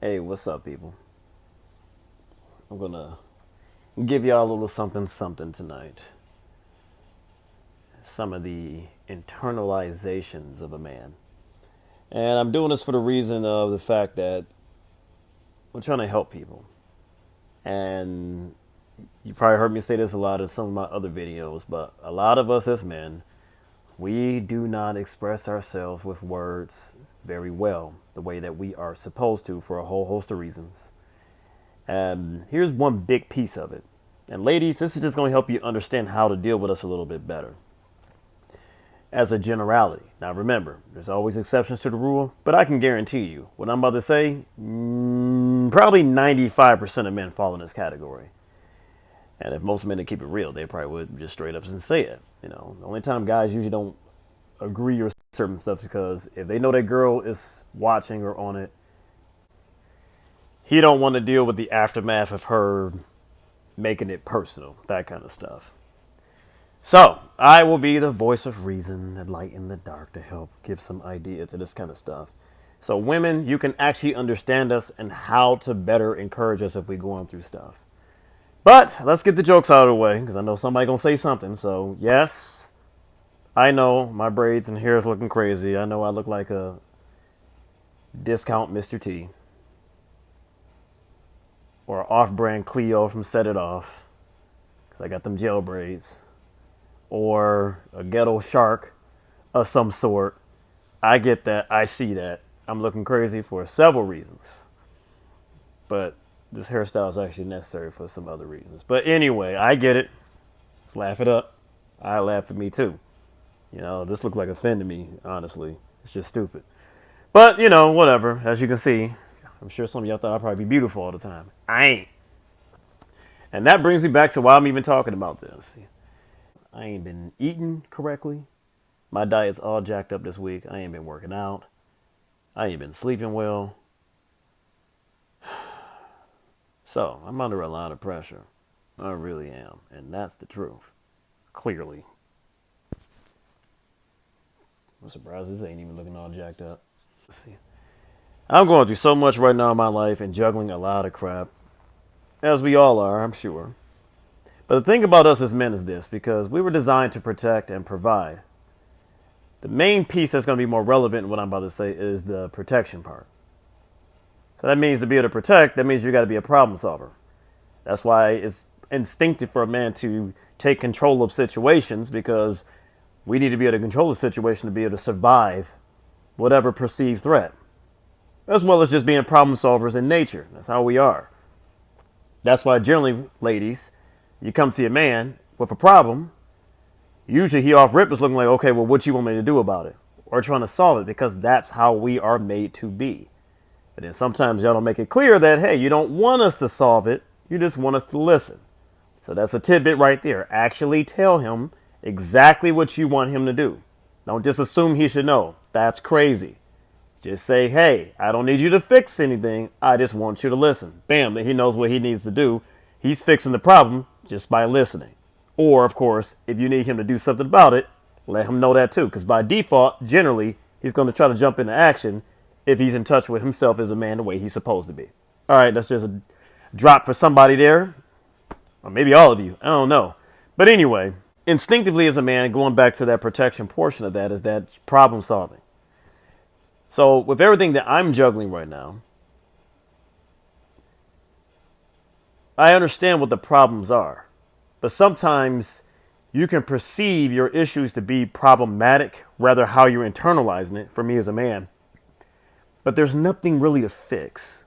Hey, what's up, people? I'm gonna give y'all a little something something tonight. Some of the internalizations of a man. And I'm doing this for the reason of the fact that I'm trying to help people. And you probably heard me say this a lot in some of my other videos, but a lot of us as men, we do not express ourselves with words very well the way that we are supposed to for a whole host of reasons. And here's one big piece of it. And ladies, this is just going to help you understand how to deal with us a little bit better. As a generality. Now remember, there's always exceptions to the rule, but I can guarantee you what I'm about to say, probably 95% of men fall in this category. And if most men would keep it real, they probably would just straight up and say it. You know, the only time guys usually don't agree or certain stuff because if they know that girl is watching or on it, he don't want to deal with the aftermath of her making it personal, that kind of stuff. So, I will be the voice of reason, the light in the dark to help give some idea to this kind of stuff. So, women, you can actually understand us and how to better encourage us if we're going through stuff. But let's get the jokes out of the way because I know somebody gonna say something. So, yes, I know my braids and hair is looking crazy. I know I look like a discount Mr. T or an off-brand Cleo from Set It Off because I got them gel braids. Or a ghetto shark of some sort. I get that. I see that. I'm looking crazy for several reasons. But this hairstyle is actually necessary for some other reasons. But anyway, I get it. Laugh it up. I laugh at me too. You know, this looks like a fin to me, honestly. It's just stupid. But, you know, whatever. As you can see, I'm sure some of y'all thought I'd probably be beautiful all the time. I ain't. And that brings me back to why I'm even talking about this. I ain't been eating correctly. My diet's all jacked up this week. I ain't been working out. I ain't been sleeping well. So, I'm under a lot of pressure. I really am. And that's the truth. Clearly. I'm surprised this ain't even looking all jacked up. See. I'm going through so much right now in my life and juggling a lot of crap. As we all are, I'm sure. But the thing about us as men is this, because we were designed to protect and provide. The main piece that's going to be more relevant in what I'm about to say is the protection part. So that means to be able to protect, that means you got to be a problem solver. That's why it's instinctive for a man to take control of situations because we need to be able to control the situation to be able to survive whatever perceived threat. As well as just being problem solvers in nature. That's how we are. That's why generally, ladies, you come to a man with a problem, usually he off rip is looking like, okay, well, what you want me to do about it? Or trying to solve it because that's how we are made to be. But then sometimes y'all don't make it clear that, hey, you don't want us to solve it. You just want us to listen. So that's a tidbit right there. Actually tell him exactly what you want him to do. Don't just assume he should know. That's crazy. Just say, hey, I don't need you to fix anything. I just want you to listen. Bam, he knows what he needs to do. He's fixing the problem just by listening. Or, of course, if you need him to do something about it, let him know that too. Because by default, generally, he's going to try to jump into action if he's in touch with himself as a man the way he's supposed to be. All right, that's just a drop for somebody there. Or maybe all of you. I don't know. But anyway, instinctively as a man, going back to that protection portion of that is that problem solving. So with everything that I'm juggling right now, I understand what the problems are. But sometimes you can perceive your issues to be problematic, rather how you're internalizing it, for me as a man. But there's nothing really to fix.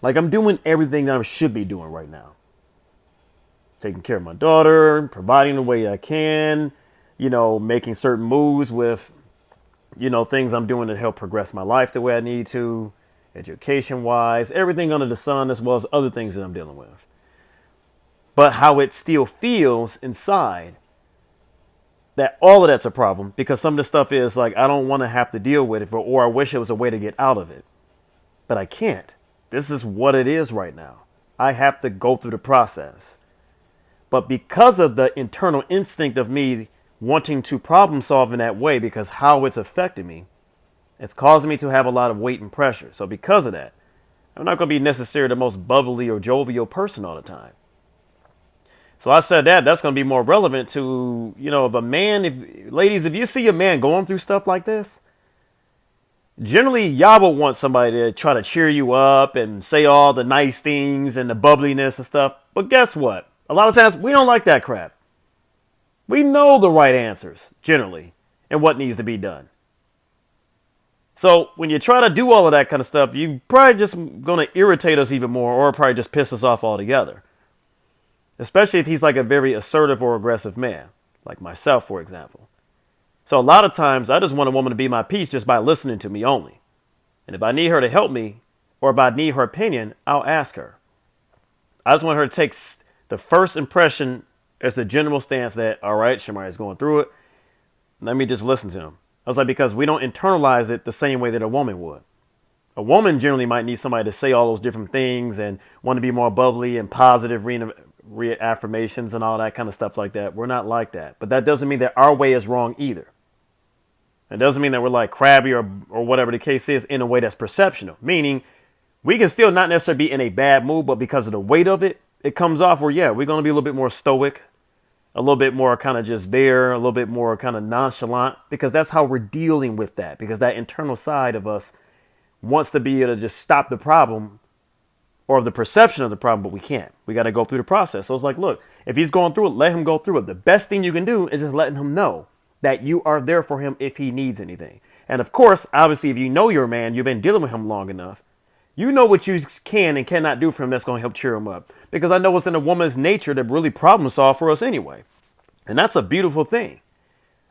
Like I'm doing everything that I should be doing right now. Taking care of my daughter, providing the way I can, you know, making certain moves with, you know, things I'm doing to help progress my life the way I need to, education-wise, everything under the sun, as well as other things that I'm dealing with. But how it still feels inside, that all of that's a problem because some of the stuff is like, I don't want to have to deal with it or I wish it was a way to get out of it. But I can't. This is what it is right now. I have to go through the process. But because of the internal instinct of me wanting to problem solve in that way, because how it's affected me, it's causing me to have a lot of weight and pressure. So because of that, I'm not going to be necessarily the most bubbly or jovial person all the time. So I said that's going to be more relevant to, if a man, ladies, if you see a man going through stuff like this, generally y'all will want somebody to try to cheer you up and say all the nice things and the bubbliness and stuff. But guess what? A lot of times we don't like that crap. We know the right answers, generally, and what needs to be done. So when you try to do all of that kind of stuff, you probably just going to irritate us even more, or probably just piss us off altogether. Especially if he's like a very assertive or aggressive man, like myself, for example. So a lot of times I just want a woman to be my peace just by listening to me only. And if I need her to help me, or if I need her opinion, I'll ask her. I just want her to take the first impression as the general stance that, all right, Shamari's going through it. Let me just listen to him. I was like, because we don't internalize it the same way that a woman would. A woman generally might need somebody to say all those different things and want to be more bubbly and positive reaffirmations and all that kind of stuff like that. We're not like that. But that doesn't mean that our way is wrong either. It doesn't mean that we're like crabby or whatever the case is in a way that's perceptional. Meaning we can still not necessarily be in a bad mood, but because of the weight of it, it comes off where, yeah, we're going to be a little bit more stoic, a little bit more kind of just there, a little bit more kind of nonchalant, because that's how we're dealing with that. Because that internal side of us wants to be able to just stop the problem or the perception of the problem, but we can't. We got to go through the process. So it's like, look, if he's going through it, let him go through it. The best thing you can do is just letting him know that you are there for him if he needs anything. And of course, obviously, if you know your man, you've been dealing with him long enough, you know what you can and cannot do for him that's going to help cheer him up. Because I know it's in a woman's nature to really problem solve for us anyway. And that's a beautiful thing.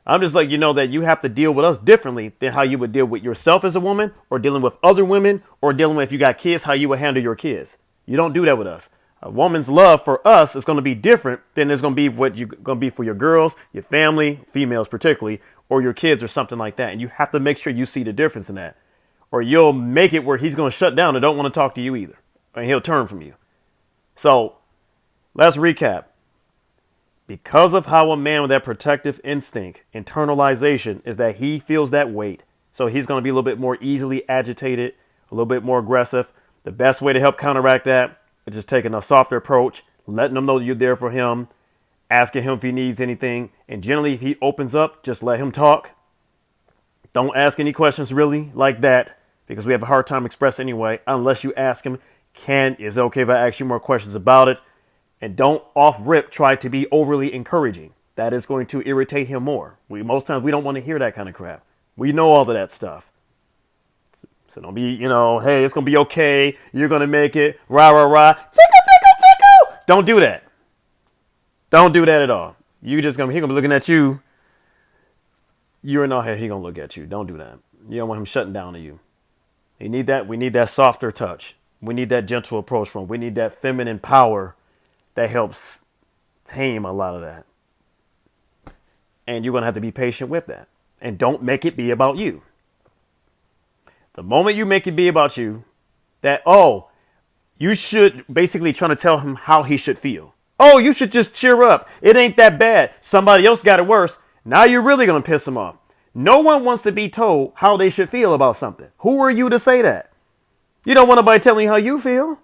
I'm just like, that you have to deal with us differently than how you would deal with yourself as a woman, or dealing with other women, or dealing with, if you got kids, how you would handle your kids. You don't do that with us. A woman's love for us is going to be different than it's going to be what you're going to be for your girls, your family, females particularly, or your kids or something like that. And you have to make sure you see the difference in that. Or you'll make it where he's going to shut down and don't want to talk to you either. And he'll turn from you. So let's recap. Because of how a man with that protective instinct, internalization, is that he feels that weight. So he's going to be a little bit more easily agitated, a little bit more aggressive. The best way to help counteract that is just taking a softer approach, letting him know you're there for him, asking him if he needs anything. And generally, if he opens up, just let him talk. Don't ask any questions really like that, because we have a hard time expressing anyway, unless you ask him, is it okay if I ask you more questions about it? And don't off rip try to be overly encouraging. That is going to irritate him more. Most times we don't want to hear that kind of crap. We know all of that stuff. So don't be, hey, it's going to be okay. You're going to make it. Rah, rah, rah. Tickle, tickle, tickle. Don't do that. Don't do that at all. He going to be looking at you. You're in all here. He going to look at you. Don't do that. You don't want him shutting down to you. We need that softer touch. We need that gentle approach from him. We need that feminine power that helps tame a lot of that. And you're going to have to be patient with that. And don't make it be about you. The moment you make it be about you, you should basically trying to tell him how he should feel. Oh, you should just cheer up. It ain't that bad. Somebody else got it worse. Now you're really going to piss him off. No one wants to be told how they should feel about something. Who are you to say that? You don't want nobody telling you how you feel.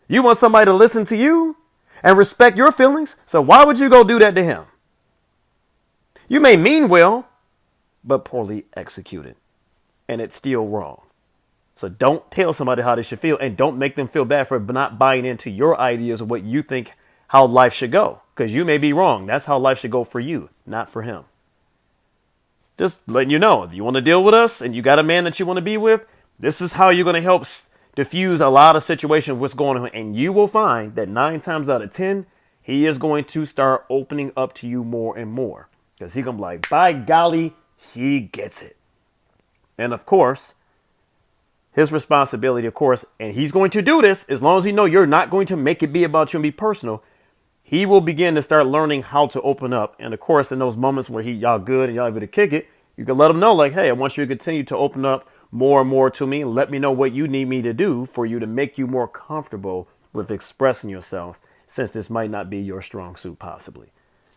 You want somebody to listen to you and respect your feelings. So why would you go do that to him? You may mean well, but poorly executed. And it's still wrong. So don't tell somebody how they should feel, and don't make them feel bad for not buying into your ideas of what you think how life should go. Because you may be wrong. That's how life should go for you, not for him. Just letting you know, if you want to deal with us and you got a man that you want to be with, this is how you're going to help diffuse a lot of situations, what's going on. And you will find that 9 times out of 10, he is going to start opening up to you more and more. Because he's going to be like, by golly, she gets it. And of course, his responsibility, of course, and he's going to do this as long as he know you're not going to make it be about you and be personal. He will begin to start learning how to open up. And of course, in those moments where y'all good and y'all able to kick it, you can let him know like, hey, I want you to continue to open up more and more to me. And let me know what you need me to do for you to make you more comfortable with expressing yourself, since this might not be your strong suit, possibly.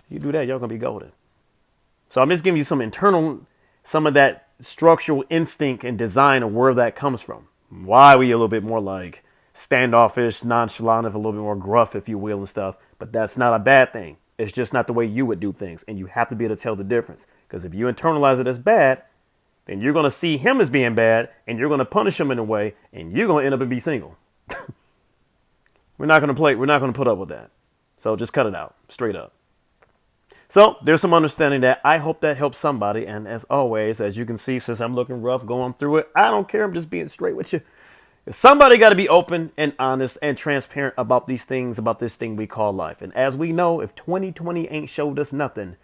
You do that, y'all going to be golden. So I'm just giving you some of that structural instinct and design of where that comes from. Why we a little bit more like standoffish, nonchalant, a little bit more gruff, if you will, and stuff. But that's not a bad thing. It's just not the way you would do things. And you have to be able to tell the difference. Because if you internalize it as bad, then you're going to see him as being bad and you're going to punish him in a way and you're going to end up and be single. We're not going to play. We're not going to put up with that. So just cut it out straight up. So there's some understanding that. I hope that helps somebody. And as always, as you can see, since I'm looking rough going through it, I don't care. I'm just being straight with you. Somebody got to be open and honest and transparent about these things, about this thing we call life. And as we know, if 2020 ain't showed us nothing,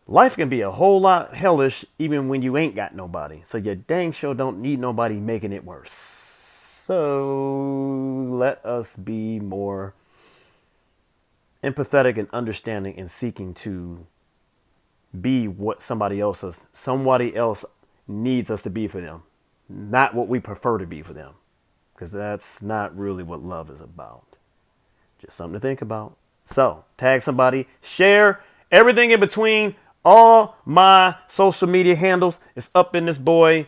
life can be a whole lot hellish even when you ain't got nobody. So you dang sure don't need nobody making it worse. So let us be more empathetic and understanding and seeking to be what somebody else needs us to be for them. Not what we prefer to be for them. Because that's not really what love is about. Just something to think about. So, tag somebody. Share everything in between. All my social media handles is up in this boy.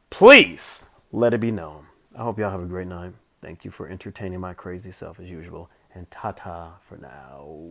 Please let it be known. I hope y'all have a great night. Thank you for entertaining my crazy self as usual. And ta-ta for now.